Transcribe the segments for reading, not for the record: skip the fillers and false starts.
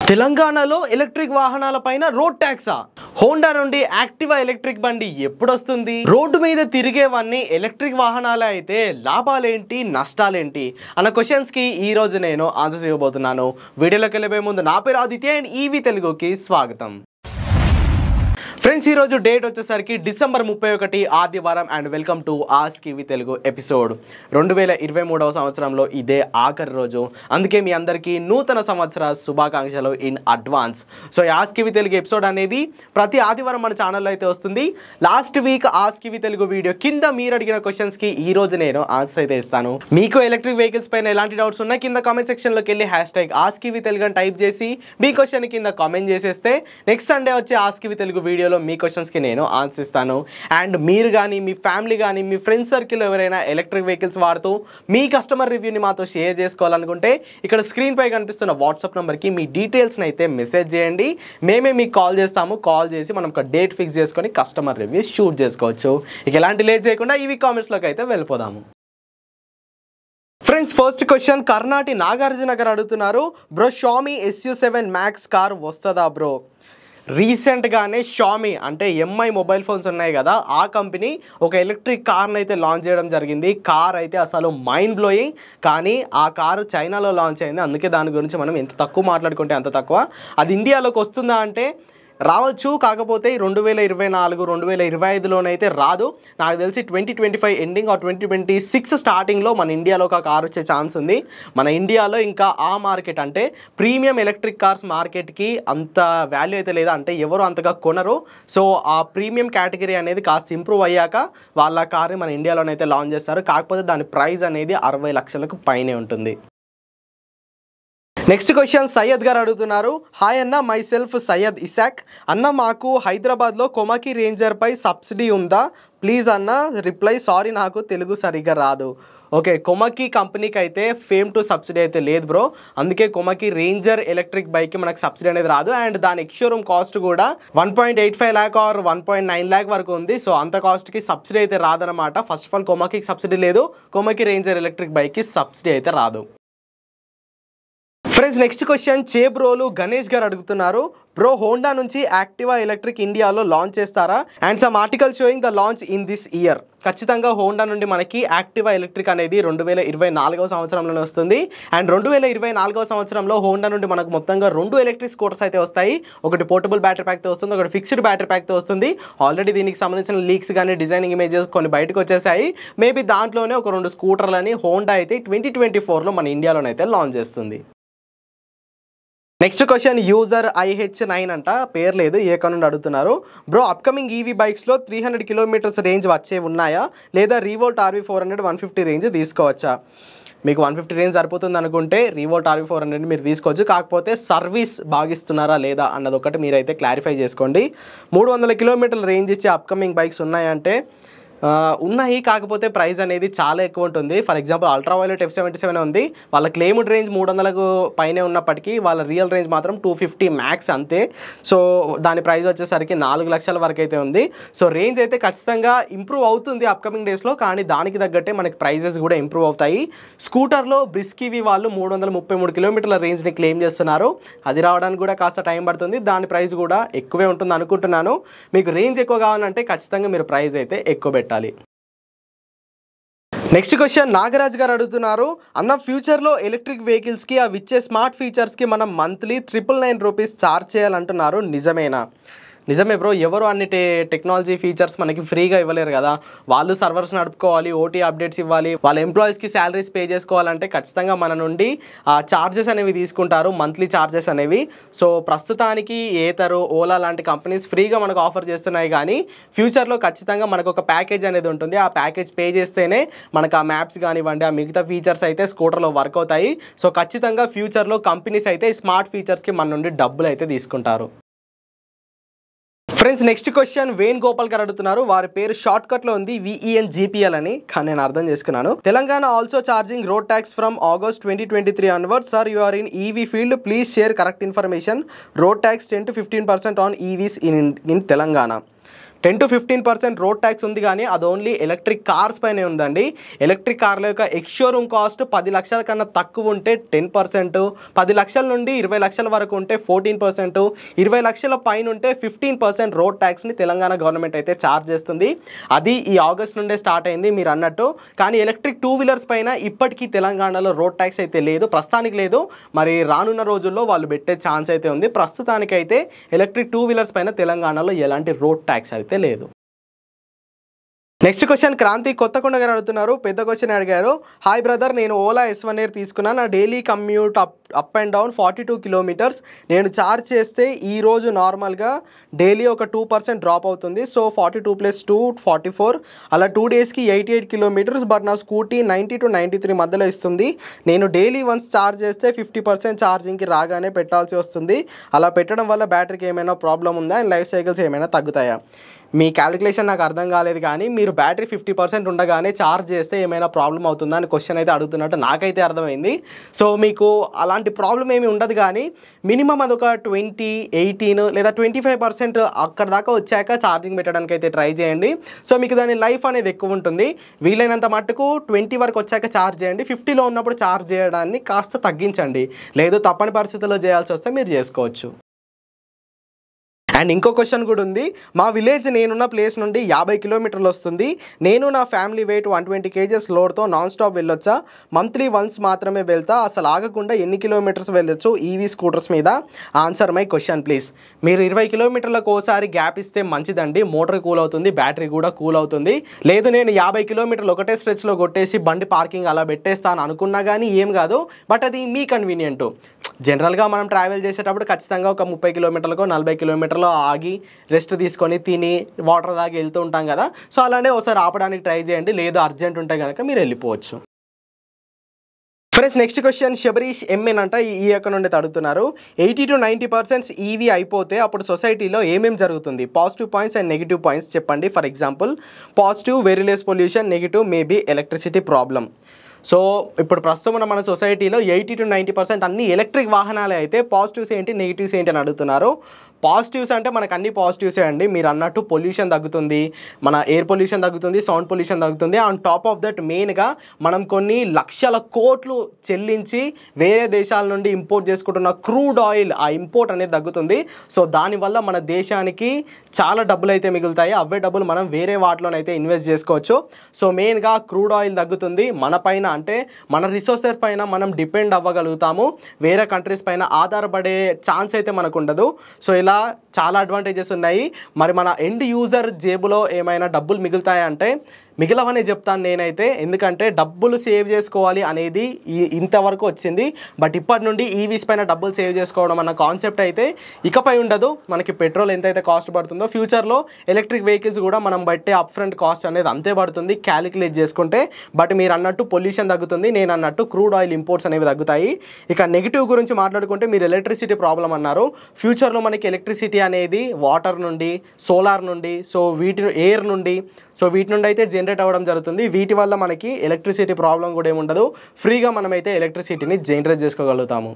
తెలంగాణలో electric వాహనాలపైన road ట్యాక్సా? Honda నుండి Activa electric బండి ఎప్పుడు వస్తుంది? రోడ్డు మీద తిరిగేవన్నీ ఎలక్ట్రిక్ వాహనాలే అయితే లాభాలేంటి నష్టాలేంటి అన్న క్వశ్చన్స్ కి ఈ రోజు నేను ఆన్సర్స్ ఇవ్వబోతున్నాను. వీడియోలోకి వెళ్ళే ముందు నా పేరు ఆదిత్య అండ్ ఈవీ తెలుగుకి స్వాగతం. ఫ్రెండ్స్, ఈరోజు డేట్ వచ్చేసరికి డిసెంబర్ 31 ఆదివారం and welcome to Ask EV Telugu episode. 2023వ సంవత్సరంలో ఇదే ఆఖరి రోజు, అందుకే మీ అందరికీ నూతన సంవత్సర శుభాకాంక్షలు ఇన్ అడ్వాన్స్. సో ఈ ఆస్క్ ఈవీ తెలుగు ఎపిసోడ్ అనేది ప్రతి ఆదివారం మన ఛానల్లో అయితే వస్తుంది. Last week ask EV Telugu video కింద మీరు అడిగిన క్వశ్చన్స్కి ఈ రోజు నేను ఆన్సర్ అయితే ఇస్తాను. మీకు ఎలక్ట్రిక్ వెహికల్స్ పైన ఎలాంటి డౌట్స్ ఉన్నా కింద కామెంట్ సెక్షన్లోకి వెళ్ళి #ఆస్క్ ఈవీ తెలుగు అని టైప్ చేసి మీ క్వశ్చన్ కింద కామెంట్ చేసేస్తే నెక్స్ట్ సండే వచ్చే ఆస్క్ ఈవీ తెలుగు వీడియోలో మీ క్వశ్చన్స్కి నేను ఆన్సర్ ఇస్తాను. అండ్ మీరు కానీ మీ ఫ్యామిలీ కానీ మీ ఫ్రెండ్స్ సర్కిల్ ఎవరైనా ఎలక్ట్రిక్ వెహికల్స్ వాడుతూ మీ కస్టమర్ రివ్యూని మాతో షేర్ చేసుకోవాలనుకుంటే ఇక్కడ స్క్రీన్ పై కనిపిస్తున్న వాట్సాప్ నెంబర్కి మీ డీటెయిల్స్ని అయితే మెసేజ్ చేయండి. మేమే మీకు కాల్ చేస్తాము. కాల్ చేసి మనం ఒక డేట్ ఫిక్స్ చేసుకొని కస్టమర్ రివ్యూ షూట్ చేసుకోవచ్చు. ఇక ఎలాంటి లేట్ చేయకుండా ఇవి కామెంట్స్లోకి అయితే వెళ్ళిపోదాము. Friends, first question Karnati Nagarjuna గారు అడుగుతున్నారు, bro Xiaomi SU7 max car వస్తుందా బ్రో? రీసెంట్గానే షామీ అంటే ఎంఐ మొబైల్ ఫోన్స్ ఉన్నాయి కదా, ఆ కంపెనీ ఒక ఎలక్ట్రిక్ కార్ని అయితే లాంచ్ చేయడం జరిగింది. కార్ అయితే అసలు మైండ్ బ్లోయింగ్, కానీ ఆ కారు చైనాలో లాంచ్ అయింది. అందుకే దాని గురించి మనం ఎంత తక్కువ మాట్లాడుకుంటే అంత తక్కువ. అది ఇండియాలోకి వస్తుందా అంటే రావచ్చు, కాకపోతే 2024 2025లోనైతే రాదు. నాకు తెలిసి 2025 ఎండింగ్ ఆర్ 2026 స్టార్టింగ్లో మన ఇండియాలో ఒక కార్ వచ్చే ఛాన్స్ ఉంది. మన ఇండియాలో ఇంకా ఆ మార్కెట్ అంటే ప్రీమియం ఎలక్ట్రిక్ కార్స్ మార్కెట్కి అంత వాల్యూ అయితే లేదా, అంటే ఎవరు అంతగా కొనరు. సో ఆ ప్రీమియం కేటగిరీ అనేది కాస్త ఇంప్రూవ్ అయ్యాక వాళ్ళ కార్ని మన ఇండియాలోనైతే లాంచ్ చేస్తారు. కాకపోతే దాని ప్రైస్ అనేది 60 లక్షలకు పైనే ఉంటుంది. నెక్స్ట్ క్వశ్చన్ సయ్యద్ గారు అడుగుతున్నారు, హాయ్ అన్న, మై సెల్ఫ్ సయ్యద్ ఇసాక్ అన్న, మాకు హైదరాబాద్లో కొమకి రేంజర్పై సబ్సిడీ ఉందా ప్లీజ్ అన్న రిప్లై. సారీ నాకు తెలుగు సరిగ్గా రాదు. ఓకే, కొమకి కంపెనీకి అయితే ఫేమ్ టు సబ్సిడీ అయితే లేదు బ్రో. అందుకే కొమకి రేంజర్ ఎలక్ట్రిక్ బైక్కి మనకు సబ్సిడీ అనేది రాదు. అండ్ దాని ఎక్స్షోరూమ్ కాస్ట్ కూడా 1.85 lakh ఆర్ 1.9 lakh వరకు ఉంది. సో అంత కాస్ట్కి సబ్సిడీ అయితే రాదనమాట. ఫస్ట్ ఆఫ్ ఆల్ కొమకి సబ్సిడీ లేదు, కొమకి రేంజర్ ఎలక్ట్రిక్ బైక్కి సబ్సిడీ అయితే రాదు. Friends, next question Chebrolu Ganesh గారు అడుగుతున్నారు, బ్రో హోండా నుంచి యాక్టివా ఎలక్ట్రిక్ ఇండియాలో లాంచ్ చేస్తారా? And some article showing the launch in this year. ఖచ్చితంగా హోండా నుండి మనకి యాక్టివా ఎలక్ట్రిక్ అనేది 2024వ సంవత్సరంలోనే వస్తుంది. అండ్ 2024వ సంవత్సరంలో హోండా నుండి మనకు మొత్తంగా 2 ఎలక్ట్రిక్ స్కూటర్స్ అయితే వస్తాయి. ఒకటి పోర్టబుల్ బ్యాటరీ ప్యాక్తో వస్తుంది, ఒకటి ఫిక్స్డ్ బ్యాటరీ ప్యాక్తో వస్తుంది. ఆల్రెడీ దీనికి సంబంధించిన లీక్స్ కానీ డిజైనింగ్ ఇమేజెస్ కొన్ని బయటకు వచ్చేసాయి. మేబీ దాంట్లోనే ఒక 2 స్కూటర్లని హోండా అయితే 2024లో మన ఇండియాలోనైతే లాంచ్ చేస్తుంది. నెక్స్ట్ క్వశ్చన్ యూజర్ IH9 అంట, పేరు లేదు, ఏ నుండి అడుగుతున్నారు, బ్రో అప్కమింగ్ ఈవీ బైక్స్లో 300 కిలోమీటర్స్ రేంజ్ వచ్చే ఉన్నాయా, లేదా రీవోల్ట్ RV400 150 రేంజ్ తీసుకోవచ్చా? మీకు 150 రేంజ్ సరిపోతుంది అనుకుంటే రీవోల్ట్ RV400 మీరు తీసుకోవచ్చు. కాకపోతే సర్వీస్ బాగిస్తున్నారా లేదా అన్నది ఒకటి మీరైతే క్లారిఫై చేసుకోండి. 300 కిలోమీటర్ల రేంజ్ ఇచ్చే అప్కమింగ్ బైక్స్ ఉన్నాయంటే ఉన్నాయి, కాకపోతే ప్రైస్ అనేది చాలా ఎక్కువ ఉంటుంది. ఫర్ ఎగ్జాంపుల్ అల్ట్రావైలెట్ F77 ఉంది, వాళ్ళ క్లెయిమ్డ్ రేంజ్ 300కు పైనే ఉన్నప్పటికీ వాళ్ళ రియల్ రేంజ్ మాత్రం 250 మ్యాక్స్ అంతే. సో దాని ప్రైస్ వచ్చేసరికి 4 లక్షల వరకు అయితే ఉంది. సో రేంజ్ అయితే ఖచ్చితంగా ఇంప్రూవ్ అవుతుంది అప్కమింగ్ డేస్లో, కానీ దానికి తగ్గట్టే మనకి ప్రైజెస్ కూడా ఇంప్రూవ్ అవుతాయి. స్కూటర్లో బ్రిస్కీవి వాళ్ళు 333 కిలోమీటర్ల రేంజ్ని క్లెయిమ్ చేస్తున్నారు. అది రావడానికి కూడా కాస్త టైం పడుతుంది. దాని ప్రైస్ కూడా ఎక్కువే ఉంటుంది అనుకుంటున్నాను. మీకు రేంజ్ ఎక్కువ కావాలంటే ఖచ్చితంగా మీరు ప్రైస్ అయితే ఎక్కువ పెట్టాలి. నెక్స్ట్ క్వశ్చన్ నాగరాజ్ గారు అడుగుతున్నారు, అన్న ఫ్యూచర్లో ఎలక్ట్రిక్ వెహికల్స్కి అవి ఇచ్చే స్మార్ట్ ఫీచర్స్కి మనం మంత్లీ 999 రూపీస్ ఛార్జ్ చేయాలంటున్నారు, నిజమేనా? నిజమే బ్రో, ఎవరు అన్ని టెక్నాలజీ ఫీచర్స్ మనకి ఫ్రీగా ఇవ్వలేరు కదా. వాళ్ళు సర్వర్స్ నడుపుకోవాలి, OT అప్డేట్స్ ఇవ్వాలి, వాళ్ళ ఎంప్లాయీస్కి శాలరీస్ పే చేసుకోవాలంటే ఖచ్చితంగా మన నుండి ఛార్జెస్ అనేవి తీసుకుంటారు, మంత్లీ ఛార్జెస్ అనేవి. సో ప్రస్తుతానికి ఏతరు ఓలా లాంటి కంపెనీస్ ఫ్రీగా మనకు ఆఫర్ చేస్తున్నాయి, కానీ ఫ్యూచర్లో ఖచ్చితంగా మనకు ఒక ప్యాకేజ్ అనేది ఉంటుంది. ఆ ప్యాకేజ్ పే చేస్తేనే మనకు ఆ మ్యాప్స్ కానివ్వండి, ఆ మిగతా ఫీచర్స్ అయితే స్కూటర్లో వర్క్ అవుతాయి. సో ఖచ్చితంగా ఫ్యూచర్లో కంపెనీస్ అయితే స్మార్ట్ ఫీచర్స్కి మన నుండి డబ్బులు అయితే తీసుకుంటారు. Friends, next question Venu Gopal గారు అడుగుతున్నారు, వారి పేరు షార్ట్ కట్లో ఉంది VENGPL అని, కానీ నేను అర్థం చేసుకున్నాను. Telangana also charging road tax from August 2023 onwards. Sir you are in EV field, please share correct information. Road tax 10 to 15% on EVs in Telangana. 10-15% road tax ఉంది, కానీ అది ఓన్లీ ఎలక్ట్రిక్ కార్స్ పైనే ఉందండి. ఎలక్ట్రిక్ కార్ల యొక్క ఎక్స్షోరూమ్ కాస్ట్ 10 లక్షల కన్నా తక్కువ ఉంటే 10%, 10 లక్షల నుండి 20 లక్షల వరకు ఉంటే 14%, 20 లక్షల పైన ఉంటే 15% రోడ్ ట్యాక్స్ని తెలంగాణ గవర్నమెంట్ అయితే ఛార్జ్ చేస్తుంది. అది ఈ ఆగస్ట్ నుండే స్టార్ట్ అయింది మీరు అన్నట్టు. కానీ ఎలక్ట్రిక్ 2 వీలర్స్ పైన ఇప్పటికీ తెలంగాణలో రోడ్ ట్యాక్స్ అయితే లేదు, ప్రస్తుతానికి లేదు. మరి రానున్న రోజుల్లో వాళ్ళు పెట్టే ఛాన్స్ అయితే ఉంది. ప్రస్తుతానికైతే ఎలక్ట్రిక్ 2 వీలర్స్ పైన తెలంగాణలో ఎలాంటి రోడ్ ట్యాక్స్ అయితే లేదు. నెక్స్ట్ క్వశ్చన్ క్రాంతి కొత్తకొండ గారు అడుగుతున్నారు. పెద్ద క్వశ్చన్ అడిగారు. హాయ్ బ్రదర్, నేను ఓలా S1 Air తీసుకున్నాను. నా daily commute up and down 42 kilometres. నేను ఛార్జ్ చేస్తే ఈరోజు నార్మల్గా డైలీ ఒక 2% డ్రాప్ అవుతుంది. సో 42 + 2 44, అలా 2 డేస్కి 88 కిలోమీటర్స్. బట్ నా స్కూటీ 90 to 93 మధ్యలో ఇస్తుంది. నేను డైలీ వన్స్ ఛార్జ్ చేస్తే 50% ఛార్జింగ్కి రాగానే పెట్టాల్సి వస్తుంది. అలా పెట్టడం వల్ల బ్యాటరీకి ఏమైనా ప్రాబ్లం ఉందా అండ్ లైఫ్ సైకిల్స్ ఏమైనా తగ్గుతాయా? మీ క్యాలిక్యులేషన్ నాకు అర్థం కాలేదు, కానీ మీరు బ్యాటరీ 50% ఉండగానే ఛార్జ్ చేస్తే ఏమైనా ప్రాబ్లం అవుతుందా అని క్వశ్చన్ అయితే అడుగుతున్నట్టు నాకైతే అర్థమైంది. సో మీకు అలాంటి ప్రాబ్లం ఏమి ఉండదు, కానీ మినిమం అదొక 20, 18 లేదా 25% అక్కడ దాకా వచ్చాక ఛార్జింగ్ పెట్టడానికి అయితే ట్రై చేయండి. సో మీకు దాని లైఫ్ అనేది ఎక్కువ ఉంటుంది. వీలైనంత మట్టుకు 20 వరకు వచ్చాక ఛార్జ్ చేయండి. 50లో ఉన్నప్పుడు ఛార్జ్ చేయడాన్ని కాస్త తగ్గించండి. లేదు తప్పని పరిస్థితుల్లో చేయాల్సి వస్తే మీరు చేసుకోవచ్చు. అండ్ ఇంకో క్వశ్చన్ కూడా ఉంది. మా విలేజ్ నేనున్న ప్లేస్ నుండి 50 కిలోమీటర్లు వస్తుంది. నేను నా ఫ్యామిలీ వెయిట్ 120 kgs లోడ్తో నాన్ స్టాప్ వెళ్ళొచ్చా? మంత్లీ వన్స్ మాత్రమే వెళ్తా. అసలు ఆగకుండా ఎన్ని కిలోమీటర్స్ వెళ్ళొచ్చు ఈవీ స్కూటర్స్ మీద? Answer my question please. మీరు 20 కిలోమీటర్లకు ఒకసారి గ్యాప్ ఇస్తే మంచిదండి. మోటార్ కూల్ అవుతుంది, బ్యాటరీ కూడా కూల్ అవుతుంది. లేదు నేను 50 కిలోమీటర్లు ఒకటే స్ట్రెచ్లో కొట్టేసి బండి పార్కింగ్ అలా పెట్టేస్తాను అనుకున్నా కానీ ఏం కాదు. బట్ అది మీ కన్వీనియంట్. జనరల్గా మనం ట్రావెల్ చేసేటప్పుడు ఖచ్చితంగా ఒక 30 కిలోమీటర్లకు 40 కిలోమీటర్లు ఆగి రెస్ట్ తీసుకొని తిని వాటర్ తాగి వెళ్తూ ఉంటాం కదా. సో అలానే ఒకసారి ఆపడానికి ట్రై చేయండి. లేదు అర్జెంట్ ఉంటే కనుక మీరు వెళ్ళిపోవచ్చు. Friends next question Sabarish M N అంట ఈ యొక్క నుండి అడుగుతున్నారు. 80 to 90% ఈవీ అయిపోతే అప్పుడు సొసైటీలో ఏమేమి జరుగుతుంది? Positive points and negative points చెప్పండి. For example positive very less pollution, negative maybe electricity problem. So ఇప్పుడు ప్రస్తుతం మన సొసైటీలో 80 to 90% అన్ని ఎలక్ట్రిక్ వాహనాలే అయితే పాజిటివ్స్ ఏంటి నెగిటివ్స్ ఏంటి అని అడుగుతున్నారు. పాజిటివ్స్ అంటే మనకు అన్ని పాజిటివ్సే అండి. మీరు అన్నట్టు పొల్యూషన్ తగ్గుతుంది, మన ఎయిర్ పొల్యూషన్ తగ్గుతుంది, సౌండ్ పొల్యూషన్ తగ్గుతుంది. ఆన్ టాప్ ఆఫ్ దట్ మెయిన్గా మనం కొన్ని లక్షల కోట్లు చెల్లించి వేరే దేశాల నుండి ఇంపోర్ట్ చేసుకుంటున్న క్రూడ్ ఆయిల్, ఆ ఇంపోర్ట్ అనేది తగ్గుతుంది. సో దానివల్ల మన దేశానికి చాలా డబ్బులు అయితే మిగులుతాయి. అవే డబ్బులు మనం వేరే వాటిలోనైతే ఇన్వెస్ట్ చేసుకోవచ్చు. సో మెయిన్గా క్రూడ్ ఆయిల్ తగ్గుతుంది. మన పైన అంటే మన రిసోర్సెస్ పైన మనం డిపెండ్ అవ్వగలుగుతాము. వేరే కంట్రీస్ పైన ఆధారపడే ఛాన్స్ అయితే మనకు ఉండదు. సో ఇలా చాలా అడ్వాంటేజెస్ ఉన్నాయి. మరి మన ఎండ్ యూజర్ జేబులో ఏమైనా డబ్బులు మిగులుతాయంటే మిగిలవనే చెప్తాను నేనైతే. ఎందుకంటే డబ్బులు సేవ్ చేసుకోవాలి అనేది ఇంతవరకు వచ్చింది. బట్ ఇప్పటి నుండి ఈవీస్ పైన డబ్బులు సేవ్ చేసుకోవడం అన్న కాన్సెప్ట్ అయితే ఇకపై ఉండదు. మనకి పెట్రోల్ ఎంతైతే కాస్ట్ పడుతుందో ఫ్యూచర్లో ఎలక్ట్రిక్ వెహికల్స్ కూడా మనం బట్టే అప్ ఫ్రంట్ కాస్ట్ అనేది అంతే పడుతుంది క్యాలిక్యులేట్ చేసుకుంటే. బట్ మీరు అన్నట్టు పొల్యూషన్ తగ్గుతుంది, నేను అన్నట్టు క్రూడ్ ఆయిల్ ఇంపోర్ట్స్ అనేవి తగ్గుతాయి. ఇక నెగిటివ్ గురించి మాట్లాడుకుంటే మీరు ఎలక్ట్రిసిటీ ప్రాబ్లం అన్నారు. ఫ్యూచర్లో మనకి ఎలక్ట్రిసిటీ అనేది వాటర్ నుండి, సోలార్ నుండి, సో ఎయిర్ నుండి, సో వీటి నుండి అయితే జనరేట్ అవ్వడం జరుగుతుంది. వీటి వల్ల మనకి ఎలక్ట్రిసిటీ ప్రాబ్లం కూడా ఏముండదు. ఫ్రీగా మనమైతే ఎలక్ట్రిసిటీని జనరేట్ చేసుకోగలుగుతాము.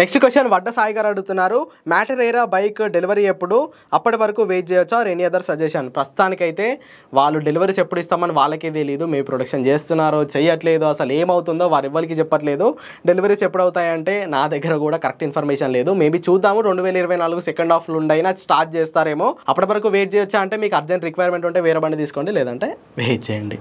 నెక్స్ట్ క్వశ్చన్ వడ్డ సాయి గారు అడుగుతున్నారు. మ్యాటర్ ఎయిరా బైక్ డెలివరీ ఎప్పుడు? అప్పటి వరకు వెయిట్ చేయొచ్చా? Any other suggestion? ప్రస్తుతానికైతే వాళ్ళు డెలివరీస్ ఎప్పుడు ఇస్తామని వాళ్ళకే తెలియదు. మేము ప్రొడక్షన్ చేస్తున్నారో చేయట్లేదు, అసలు ఏమవుతుందో వారు ఎవరికి చెప్పట్లేదు. డెలివరీస్ ఎప్పుడు అవుతాయంటే నా దగ్గర కూడా కరెక్ట్ ఇన్ఫర్మేషన్ లేదు. మేబీ చూద్దాము 2024 సెకండ్ హాఫ్ నుండైనా స్టార్ట్ చేస్తారేమో. అప్పటి వరకు వెయిట్ చేయొచ్చా అంటే మీకు అర్జెంట్ రిక్వైర్మెంట్ ఉంటే వేరే బండి తీసుకోండి, లేదంటే వెయిట్ చేయండి.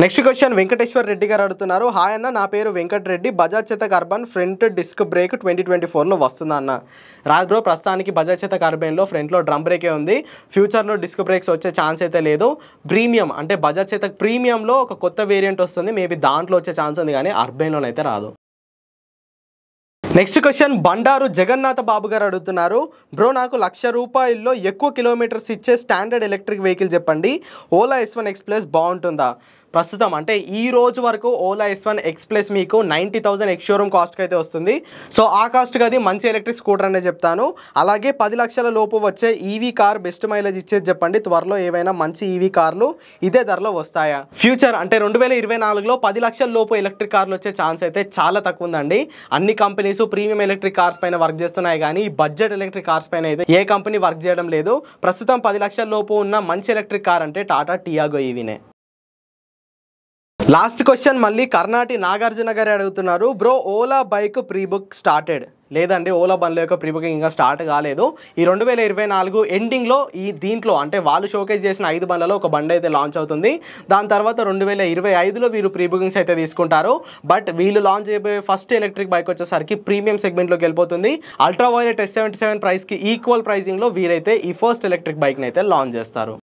నెక్స్ట్ క్వశ్చన్ వెంకటేశ్వర్ రెడ్డి గారు అడుగుతున్నారు. హాయ్ అన్న, నా పేరు Venkat Reddy. Bajaj Chetak urban front disc brake 2024లో వస్తుందా అన్న? రాదు బ్రో, ప్రస్తుతానికి బజాజ్ చేతక్ అర్బన్లో ఫ్రంట్లో డ్రమ్ బ్రేకే ఉంది. ఫ్యూచర్లో డిస్క్ బ్రేక్స్ వచ్చే ఛాన్స్ అయితే లేదు. ప్రీమియం అంటే బజాజ్ చేతక్ ప్రీమియంలో ఒక కొత్త వేరియంట్ వస్తుంది, మేబీ దాంట్లో వచ్చే ఛాన్స్ ఉంది, కానీ అర్బన్లోనైతే రాదు. నెక్స్ట్ క్వశ్చన్ బండారు జగన్నాథ బాబు గారు అడుగుతున్నారు. బ్రో నాకు ₹1,00,000 ఎక్కువ కిలోమీటర్స్ ఇచ్చే స్టాండర్డ్ ఎలక్ట్రిక్ వెహికల్ చెప్పండి. ఓలా S1 X Plus బాగుంటుందా? ప్రస్తుతం అంటే ఈ రోజు వరకు ఓలా S1 X Plus మీకు 90,000 ఎక్స్ షోరూమ్ కాస్ట్కి అయితే వస్తుంది. సో ఆ కాస్ట్కి అది మంచి ఎలక్ట్రిక్ స్కూటర్ అనే చెప్తాను. అలాగే 10 లక్షల లోపు వచ్చే ఈవీ కార్ బెస్ట్ మైలేజ్ ఇచ్చేది చెప్పండి. త్వరలో ఏవైనా మంచి ఈవీ కార్లు ఇదే ధరలో వస్తాయా? ఫ్యూచర్ అంటే 2024లో 10 లక్షల లోపు ఎలక్ట్రిక్ కార్లు వచ్చే ఛాన్స్ అయితే చాలా తక్కువ ఉందండి. అన్ని కంపెనీస్ ప్రీమియం ఎలక్ట్రిక్ కార్స్ పైన వర్క్ చేస్తున్నాయి, కానీ బడ్జెట్ ఎలక్ట్రిక్ కార్స్ పైన అయితే ఏ కంపెనీ వర్క్ చేయడం లేదు. ప్రస్తుతం 10 లక్షల లోపు ఉన్న మంచి ఎలక్ట్రిక్ కార్ అంటే టాటా టియాగో ఈవీనే. లాస్ట్ క్వశ్చన్ మళ్ళీ కర్ణాటి నాగార్జున గారు అడుగుతున్నారు, bro Ola bike pre book started? లేదండి, ఓలా బండ్ల యొక్క ప్రీ బుకింగ్ ఇంకా స్టార్ట్ కాలేదు. ఈ 2024 ఎండింగ్లో దీంట్లో అంటే వాళ్ళు షోకేస్ చేసిన 5 బండ్లలో ఒక బండి అయితే లాంచ్ అవుతుంది. దాని తర్వాత 2025లో వీరు ప్రీ బుకింగ్స్ అయితే తీసుకుంటారు. బట్ వీళ్ళు లాంచ్ చేయబోయే ఫస్ట్ ఎలక్ట్రిక్ బైక్ వచ్చేసరికి ప్రీమియం సెగ్మెంట్లోకి వెళ్ళిపోతుంది. అల్ట్రా వైలెట్ S77 ప్రైస్కి ఈక్వల్ ప్రైజింగ్లో వీరైతే ఈ ఫస్ట్ ఎలక్ట్రిక్ బైక్ని అయితే లాంచ్ చేస్తారు.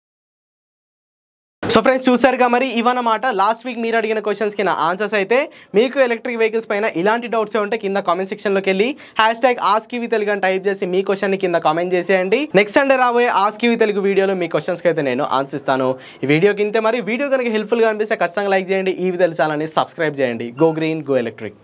సో ఫ్రెండ్స్, చూసారుగా మరి ఇవన్నమాట లాస్ట్ వీక్ మీరు అడిగిన క్వశ్చన్స్కి నా ఆన్సర్స్ అయితే. మీకు ఎలక్ట్రిక్ వెహికల్స్ పైన ఇలాంటి డౌట్స్ ఉంటే కింద కామెంట్ సెక్షన్లోకి వెళ్ళి #AskEVTelugu అని టైప్ చేసి మీ క్వశ్చన్ని కింద కామెంట్ చేసేయండి. నెక్స్ట్ సండే రాబోయే AskEVTelugu వీడియోలో మీ క్వశ్చన్స్కి అయితే నేను ఆన్సర్ ఇస్తాను. ఈ వీడియోకి ఇంతే. మరి వీడియో కనుక హెల్ప్ఫుల్గా అనిపిస్తే ఖచ్చితంగా లైక్ చేయండి. EV Telugu ఛానల్ని సబ్స్క్రైబ్ చేయండి. Go green, go electric.